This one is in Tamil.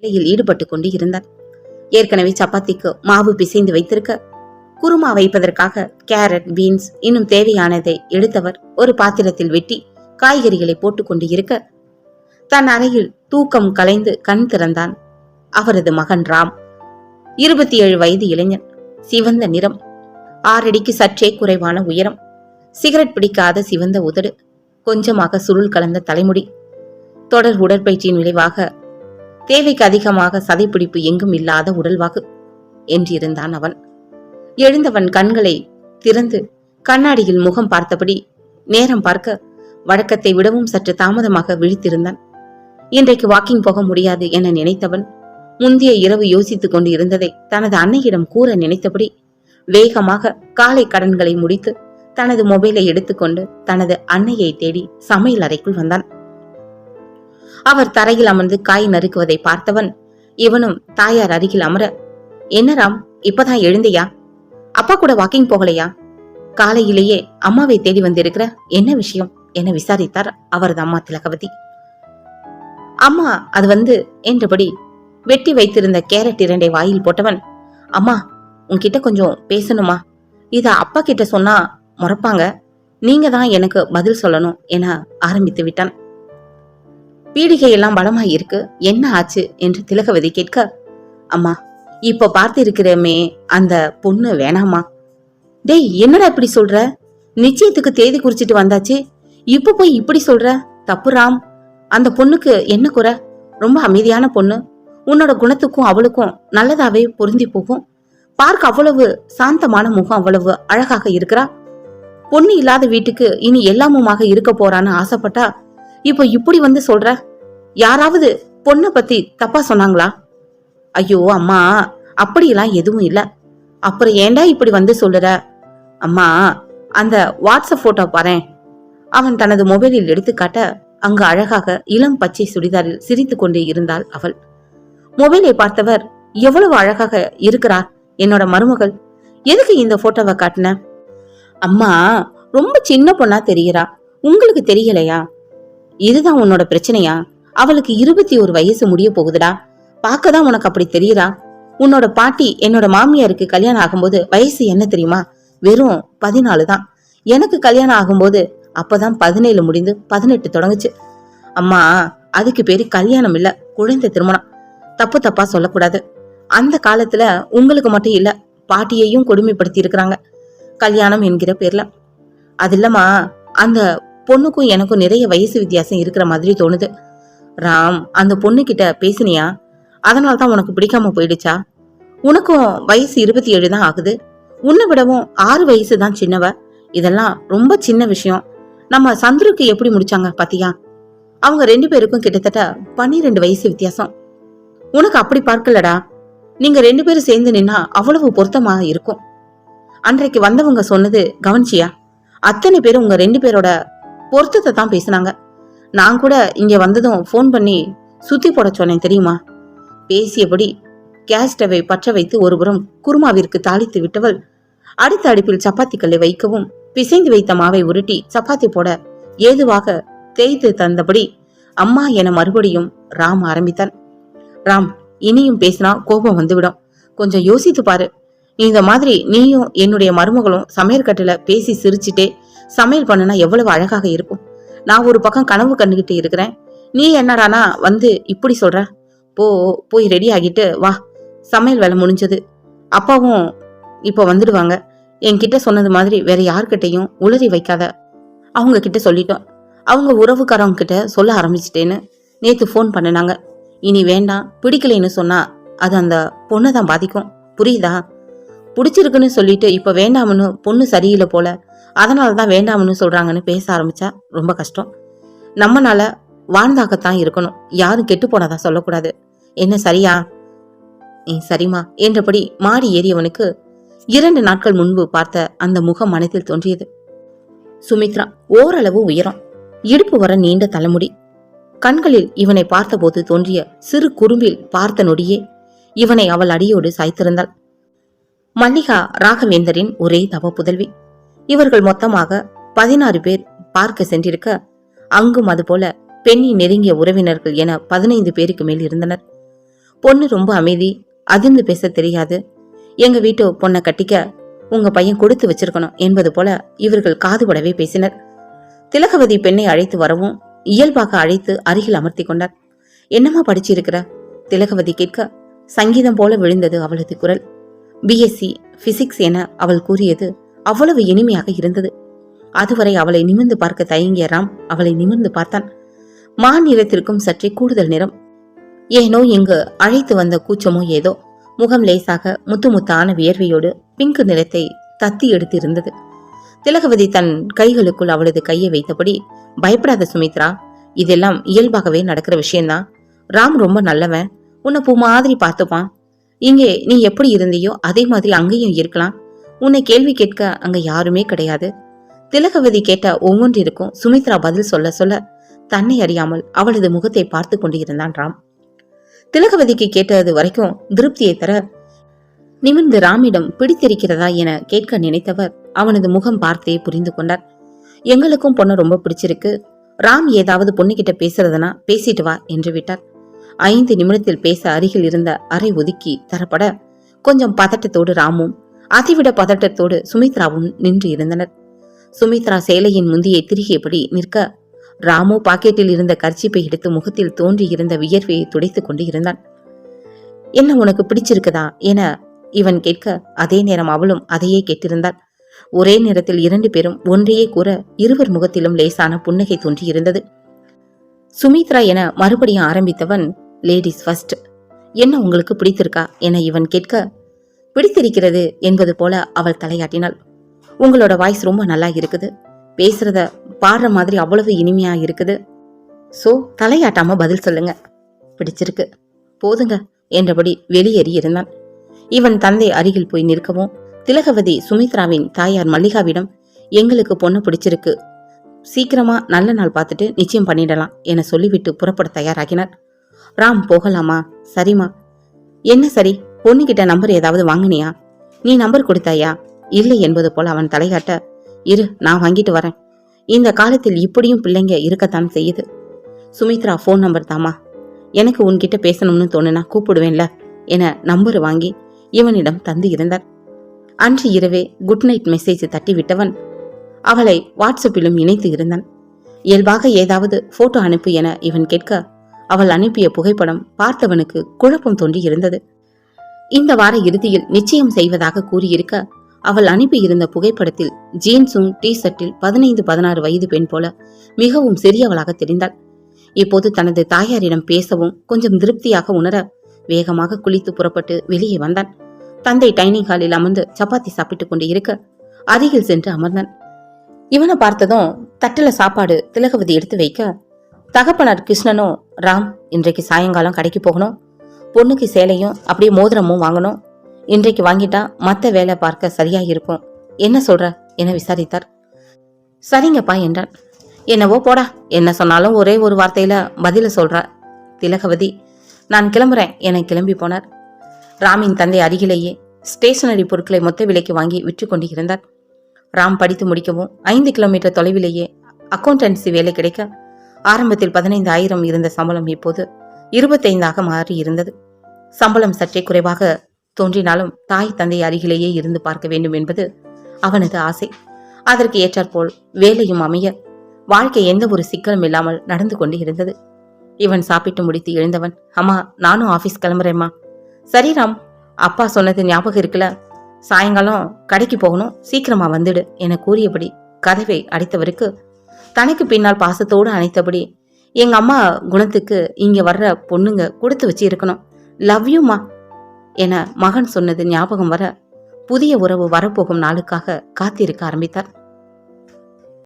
வேலையில் ஈடுபட்டு கொண்டு இருந்தார். ஏற்கனவே சப்பாத்திக்கு மாவு பிசைந்து வைத்திருக்க குருமா வைப்பதற்காக கேரட், பீன்ஸ் இன்னும் தேவையானதை எடுத்தவர் ஒரு பாத்திரத்தில் வெட்டி காய்கறிகளை போட்டுக் கொண்டு இருக்க தன் அறையில் தூக்கம் கலைந்து கண் திறந்தான் அவரது மகன் ராம். 27 வயது இளைஞன். சிவந்த நிறம், 6 அடிக்கு சற்றே குறைவான உயரம், சிகரெட் பிடிக்காத சிவந்த உதடு, கொஞ்சமாக சுருள் கலந்த தலைமுடி. தொடர் உடற்பயிற்சியின் விளைவாக தேவைக்கு அதிகமாக சதைப்பிடிப்பு எங்கும் இல்லாத உடல்வாகு என்றிருந்தான் அவன். எழுந்தவன் கண்களை திறந்து கண்ணாடியில் முகம் பார்த்தபடி நேரம் பார்க்க வழக்கத்தை விடவும் சற்று தாமதமாக விழித்திருந்தான். இன்றைக்கு வாக்கிங் போக முடியாது என நினைத்தவன் முந்தைய இரவு யோசித்துக் கொண்டு இருந்ததை தனது அன்னையிடம் கூற நினைத்தபடி வேகமாக காலை கடன்களை முடித்து தனது மொபைலை எடுத்துக்கொண்டு தனது அன்னையை தேடி சமையல் அறைக்குள் வந்தான். அவர் தரையில் அமர்ந்து காய் நறுக்குவதை பார்த்தவன் இவனும் தாயார் அருகில் அமர, என்ன ராம், இப்பதான் எழுந்தையா? அப்பா கூட வாக்கிங் போகலையா? காலையிலேயே அம்மாவை தேடி வந்திருக்கிற, என்ன விஷயம் என விசாரித்தார் அவரது அம்மா திலகவதி. அம்மா அது என்றபடி வெட்டி வைத்திருந்த கேரட் 2 வாயில் போட்டவன், அம்மா உன்கிட்ட கொஞ்சம் பேசணுமா? இத அப்பா கிட்ட சொன்னா முறைப்பாங்க, நீங்க தான் எனக்கு பதில் சொல்லணும் என ஆரம்பித்து விட்டான். பீடிகையெல்லாம் பலமாய் இருக்கு, என்ன ஆச்சு என்று திலகவதி கேட்க, அம்மா இப்ப பார்த்து இருக்கிறமே அந்த பொண்ணு வேணாமா? டேய், என்னடா இப்படி சொல்ற? நிச்சயத்துக்கு தேதி குறிச்சிட்டு வந்தாச்சு, இப்ப போய் இப்படி சொல்ற? தப்பு ராம். அந்த பொண்ணுக்கு என்ன குறை? ரொம்ப அமைதியான பொண்ணு, உன்னோட குணத்துக்கும் அவளுக்கும் நல்லதாவே பொருந்தி போகும். பார்க்க அவ்வளவு சாந்தமான முகம், அவ்வளவு அழகாக இருக்கிறா. பொண்ணு இல்லாத வீட்டுக்கு இனி எல்லாமுமாக இருக்க போறான்னு ஆசைப்பட்டா இப்போ இப்படி சொல்ற? யாராவது பொண்ணை பத்தி தப்பா சொன்னாங்களா? ஐயோ அம்மா, அப்படியெல்லாம் எதுவும் இல்ல. அப்புறம் ஏண்டா இப்படி சொல்லுற? அம்மா, அந்த வாட்ஸ்அப் போட்டோ பாரேன். அவன் தனது மொபைலில் எடுத்துக்காட்ட அங்கு அழகாக இளம் பச்சை சுடிதாரில் சிரித்து கொண்டே இருந்தாள் அவள். மொபைலை பார்த்தவர், எவ்வளவு அழகாக இருக்கிறார் என்னோட மருமகள், எதுக்கு இந்த போட்டோவை காட்டின? அம்மா, ரொம்ப சின்ன பொண்ணா தெரிகிறா, உங்களுக்கு தெரியலையா? இதுதான் உன்னோட பிரச்சனையா? அவளுக்கு 21 வயசு முடிய போகுதுடா, பார்க்கதான் உனக்கு அப்படி தெரியுறா. உன்னோட பாட்டி என்னோட மாமியாருக்கு கல்யாணம் ஆகும்போது வயசு என்ன தெரியுமா? வெறும் 14 தான். எனக்கு கல்யாணம் ஆகும்போது அப்பதான் 17 முடிந்து 18 தொடங்குச்சு. அம்மா, அதுக்கு பேரு கல்யாணம் இல்ல, குழந்தை திருமணம். தப்பு தப்பா சொல்லக்கூடாது. அந்த காலத்துல உங்களுக்கு மட்டும் இல்ல, பாட்டியையும் கொடுமைப்படுத்தி இருக்கிறாங்க கல்யாணம் என்கிற பேர்ல. அது இல்லம்மா, அந்த பொண்ணுக்கும் எனக்கும் நிறைய வயசு வித்தியாசம் இருக்கிற மாதிரி தோணுது. ராம், அந்த பொண்ணு கிட்ட பேசினியா? அதனால்தான் உனக்கு பிடிக்காம போயிடுச்சா? உனக்கும் வயசு 27 தான் ஆகுது, உன்னை விடவும் 6 வயசு தான் சின்னவ. இதெல்லாம் ரொம்ப சின்ன விஷயம். நம்ம சந்துருக்கு எப்படி முடிச்சாங்க பாத்தியா? அவங்க 2 பேருக்கும் கிட்டத்தட்ட 12 வயசு வித்தியாசம். உனக்கு அப்படி பார்க்கலடா. நீங்க 2 பேரும் சேர்ந்து நின்னா அவ்வளவு பொருத்தமா இருக்கும். அன்றைக்கு வந்தவங்க சொன்னது கவனிச்சியா? அத்தனை பேரும் உங்க 2 பேரோட பொருத்தத்தை தான் பேசினாங்க. நான் கூட இங்க வந்ததும் போன் பண்ணி சுத்தி போட சொன்னேன் தெரியுமா? பேசியபடி கேஸ் ஸ்டவை பற்ற வைத்து ஒருபுறம் குருமாவிற்கு தாளித்து விட்டவள் அடுத்த அடுப்பில் சப்பாத்தி கல்லை வைக்கவும் பிசைந்து வைத்த மாவை உருட்டி சப்பாத்தி போட ஏதுவாக தேய்த்து தந்தபடி அம்மா என மறுபடியும் ராம் ஆரம்பித்தான். ராம், இனியும் பேசினா கோபம் வந்துவிடும், கொஞ்சம் யோசித்து பாரு. இந்த மாதிரி நீயும் என்னுடைய மருமகளும் சமையல் கட்டுல பேசி சிரிச்சுட்டே சமையல் பண்ணுனா எவ்வளவு அழகாக இருக்கும். நான் ஒரு பக்கம் கனவு கண்டுகிட்டு இருக்கிறேன், நீ என்னடானா இப்படி சொல்ற? போய் ரெடி ஆகிட்டு வா, சமையல் வேலை முடிஞ்சது. அப்பாவும் இப்ப வந்துடுவாங்க. என்கிட்ட சொன்னது மாதிரி வேற யார்கிட்டையும் உளறி வைக்காத. அவங்க கிட்ட சொல்லிட்டோம், அவங்க உறவுக்காரவங்க கிட்ட சொல்ல ஆரம்பிச்சிட்டேன்னு நேத்து போன் பண்ணினாங்க. இனி வேண்டாம், பிடிக்கலைன்னு சொன்னா அது அந்த பொண்ணை தான் பாதிக்கும், புரியுதா? பிடிச்சிருக்குன்னு சொல்லிட்டு இப்ப வேண்டாம்னு பொண்ணு சரியில்லை போல, அதனாலதான் வேண்டாம்னு சொல்றாங்கன்னு பேச ஆரம்பிச்சா ரொம்ப கஷ்டம். நம்மனால வாழ்ந்தாகத்தான் இருக்கணும், யாரும் கெட்டு போனதா சொல்லக்கூடாது. என்ன சரியா? சரிமா என்றபடி மாடி ஏறியவனுக்கு 2 நாட்கள் முன்பு பார்த்த அந்த முகம் மனத்தில் தோன்றியது. சுமித்ரா ஓரளவு உயரம், இடுப்பு வர நீண்ட தலைமுடி. கண்களில் இவனை பார்த்தபோது தோன்றிய சிறு குறும்பில் பார்த்த நொடியே இவனை அவள் அடியோடு சாய்த்திருந்தாள். மல்லிகா ராகவேந்தரின் ஒரே தவ புதல்வி. இவர்கள் மொத்தமாக 16 பேர் பார்க்க சென்றிருக்க, அங்கும் அதுபோல பெண்ணி நெருங்கிய உறவினர்கள் என 15 பேருக்கு மேல் இருந்தனர். பொண்ணு ரொம்ப அமைதி, அதிர்ந்து பேச தெரியாது. எங்க வீட்டு பொண்ணை கட்டிக்க உங்க பையன் கொடுத்து வச்சிருக்கணும் என்பது போல இவர்கள் காதுபடவே பேசினர். திலகவதி பெண்ணை அழைத்து வரவும் இயல்பாக அழைத்து அருகில் அமர்த்தி கொண்டார். என்னம்மா படிச்சிருக்கிற? திலகவதி கேட்க சங்கீதம் போல விழுந்தது அவளது குரல். பிஎஸ்சி பிசிக்ஸ் என அவள் கூறியது அவ்வளவு இனிமையாக இருந்தது. அதுவரை அவளை நிமிர்ந்து பார்க்க தயங்கிய ராம் அவளை நிமிர்ந்து பார்த்தான். நிறத்திற்கும் சற்றே கூடுதல் நிறம். ஏனோ இங்கு அழைத்து வந்த கூச்சமோ ஏதோ. முகம் லேசாக முத்து முத்தான வியர்வையோடு பிங்க் நிறத்தை தத்தி எடுத்திருந்தது. திலகவதி தன் கைகளுக்குள் அவளது கையை வைத்தபடி, பயப்படாத சுமித்ரா, இதெல்லாம் இயல்பாகவே நடக்கிற விஷயம்தான். ராம் ரொம்ப நல்லவன், உன்னை பூ மாதிரி பார்த்துப்பான். இங்கே நீ எப்படி இருந்தியோ அதே மாதிரி அங்கேயும் இருக்கலாம். உன்னை கேள்வி கேட்க அங்க யாருமே கிடையாது. திலகவதி கேட்ட ஒவ்வொன்றிற்கும் சுமித்ரா பதில் சொல்ல சொல்ல தன்னை அறியாமல் அவளது முகத்தை பார்த்து கொண்டிருந்தான் ராம். திலகவதிக்கு கேட்டது வரைக்கும் திருப்தியை தர நிமிர்ந்து ராமிடம் பிடித்திருக்கிறதா என கேட்க நினைத்தவர் அவனது முகம் பார்த்தே புரிந்து கொண்டார். எங்களுக்கும் பொண்ணு ரொம்ப பிடிச்சிருக்கு. ராம் ஏதாவது பொண்ணுகிட்ட பேசுறதுனா பேசிட்டு வா என்று விட்டார். 5 நிமிடத்தில் பேச அருகில் இருந்த அறை ஒதுக்கி தரப்பட கொஞ்சம் பதட்டத்தோடு ராமும் அதைவிட பதட்டத்தோடு சுமித்ராவும் நின்று இருந்தனர். சுமித்ரா சேலையின் முந்தியை திருகியபடி நிற்க ராமு பாக்கெட்டில் இருந்த கர்ச்சிப்பை எடுத்து முகத்தில் தோன்றி இருந்த வியர்வையை துடைத்துக் கொண்டு இருந்தான். என்ன உனக்கு பிடிச்சிருக்குதா என இவன் கேட்க அதே நேரம் அவளும் அதையே கேட்டிருந்தாள். ஒரே நேரத்தில் 2 பேரும் ஒன்றையே கூற இருவர் முகத்திலும் லேசான புன்னகை தோன்றி இருந்தது. சுமித்ரா என மறுபடியும் ஆரம்பித்தவன், லேடிஸ் ஃபர்ஸ்ட், என்ன உங்களுக்கு பிடித்திருக்கா என இவன் கேட்க பிடித்திருக்கிறது என்பது போல அவள் தலையாட்டினாள். உங்களோட வாய்ஸ் ரொம்ப நல்லா இருக்குது, பேசுறத பாடுற மாதிரி அவ்வளவு இனிமையா இருக்குது. சோ தலையாட்டாம பதில் சொல்லுங்க. பிடிச்சிருக்கு, போதுங்க என்றபடி வெளியேறி இருந்தான். இவன் தந்தை அருகில் போய் நிற்கவும் திலகவதி சுமித்ராவின் தாயார் மல்லிகாவிடம், எங்களுக்கு பொண்ணு பிடிச்சிருக்கு, சீக்கிரமா நல்ல நாள் பார்த்துட்டு நிச்சயம் பண்ணிடலாம் என சொல்லிவிட்டு புறப்பட தயாராகினார். ராம், போகலாமா? சரிமா. என்ன சரி, பொண்ணுகிட்ட நம்பர் ஏதாவது வாங்கினியா? நீ நம்பர் கொடுத்தாயா? இல்லை என்பது போல அவன் தலையாட்ட, இரு நான் வாங்கிட்டு வரேன். இந்த காலத்தில் இப்படியும் பிள்ளைங்க இருக்கத்தான் செய்யுது. சுமித்ரா, போன் நம்பர் தாமா, எனக்கு உன்கிட்ட பேசணும்னு தோணுனா கூப்பிடுவேன்ல என நம்பர் வாங்கி இவனிடம் தந்து இருந்தார். அன்று இரவே குட் நைட் மெசேஜ் தட்டிவிட்டவன் அவளை வாட்ஸ்அப்பிலும் இணைத்து இருந்தான். இயல்பாக ஏதாவது போட்டோ அனுப்பு என இவன் கேட்க அவள் அனுப்பிய புகைப்படம் பார்த்தவனுக்கு குழப்பம் தோன்றி இருந்தது. இந்த வார இறுதியில் நிச்சயம் செய்வதாக கூறியிருக்க அவள் அனுப்பியிருந்த புகைப்படத்தில் ஜீன்ஸும் டி ஷர்ட்டில் 15-16 வயது பெண் போல மிகவும் சிறியவளாக தெரிந்தாள். இப்போது தனது தாயாரிடம் பேசவும் கொஞ்சம் திருப்தியாக உணர வேகமாக குளித்து புறப்பட்டு வெளியே வந்தான். தந்தை டைனிங் ஹாலில் அமர்ந்து சப்பாத்தி சாப்பிட்டுக் கொண்டு இருக்க அருகில் சென்று அமர்ந்தான். இவனை பார்த்ததும் தட்டுல சாப்பாடு திலகவதி எடுத்து வைக்க, தகப்பனார் கிருஷ்ணனும், ராம், இன்றைக்கு சாயங்காலம் கடைக்கு போகணும், பொண்ணுக்கு சேலையும் அப்படியே மோதிரமும் வாங்கணும், இன்றைக்கு வாங்கிட்டா மத்த வேலை பார்க்க சரியா இருக்கும், என்ன சொல்ற என விசாரித்தார். சரிங்கப்பா என்றான். என்னவோ போடா, என்ன சொன்னாலும் ஒரே ஒரு வார்த்தையில பதில சொல்ற திலகவதி. நான் கிளம்புறேன் என கிளம்பி போனார். ராமின் தந்தை அருகிலேயே ஸ்டேஷனரி பொருட்களை மொத்த விலைக்கு வாங்கி விற்று கொண்டு இருந்தார். ராம் படித்து முடிக்கவும் 5 கிலோமீட்டர் தொலைவிலேயே அக்கௌண்டன்சி வேலை கிடைக்க ஆரம்பத்தில் 15,000 இருந்த சம்பளம் இப்போது 25 மாறி இருந்தது. சம்பளம் சற்றே குறைவாக தோன்றினாலும் தாய் தந்தை அருகிலேயே இருந்து பார்க்க வேண்டும் என்பது அவனது ஆசை. அதற்கு ஏற்றாற்போல் வேலையும் அமைய வாழ்க்கை எந்த ஒரு சிக்கலும் இல்லாமல் நடந்து கொண்டு இருந்தது. இவன் சாப்பிட்டு முடித்து எழுந்தவன், அம்மா, நானும் ஆபீஸ் கிளம்புறேம்மா. சரி ராம், அப்பா சொன்னது ஞாபகம் இருக்குல்ல, சாயங்காலம் கடைக்கு போகணும், சீக்கிரமா வந்துடு என கூறியபடி கதவை அடைத்தவருக்கு தனக்கு பின்னால் பாசத்தோடு அணைத்தபடி, எங்க அம்மா குணத்துக்கு இங்க வர்ற பொண்ணுங்க கொடுத்து வச்சு இருக்கணும், லவ் யூமா என மகன் சொன்னது ஞாபகம் வர புதிய உறவு வரப்போகும் நாளுக்காக காத்திருக்க ஆரம்பித்தார்.